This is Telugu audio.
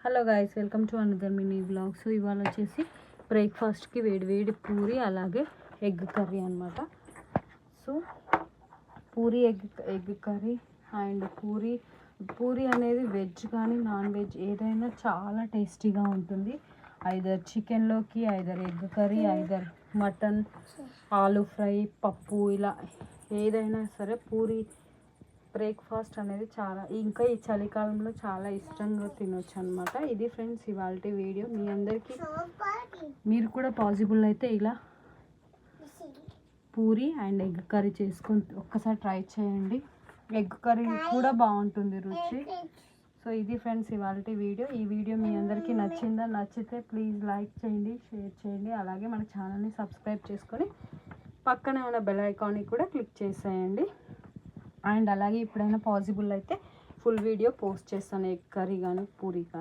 Hello guys, welcome to another mini blog. So ఇవాళ వచ్చేసి బ్రేక్ఫాస్ట్కి వేడి పూరి అలాగే ఎగ్ కర్రీ అనమాట. So puri egg curry and puri అనేది వెజ్ కానీ నాన్ వెజ్ ఏదైనా చాలా టేస్టీగా ఉంటుంది. ఐదర్ చికెన్లోకి, either egg curry, either mutton, aloo fry, పప్పు, ఇలా ఏదైనా సరే పూరి బ్రేక్ఫాస్ట్ అనేది చాలా, ఇంకా ఈ చలికాలంలో చాలా ఇష్టంగా తినొచ్చు అనమాట. ఇది ఫ్రెండ్స్ ఇవాళ వీడియో. మీ అందరికీ మీరు కూడా పాసిబుల్ అయితే ఇలా పూరి అండ్ ఎగ్ కర్రీ చేసుకొని ఒక్కసారి ట్రై చేయండి. ఎగ్ కర్రీ కూడా బాగుంటుంది రుచి. సో ఇది ఫ్రెండ్స్ ఇవాళ వీడియో. ఈ వీడియో మీ అందరికీ నచ్చిందా? నచ్చితే ప్లీజ్ లైక్ చేయండి, షేర్ చేయండి, అలాగే మన ఛానల్ని సబ్స్క్రైబ్ చేసుకొని పక్కనే ఉన్న బెల్ ఐకాన్ని కూడా క్లిక్ చేసేయండి. అండ్ అలాగే ఎప్పుడైనా పాసిబుల్ అయితే ఫుల్ వీడియో పోస్ట్ చేస్తాను, ఎగ్ కర్రీ కానీ పూరి కానీ.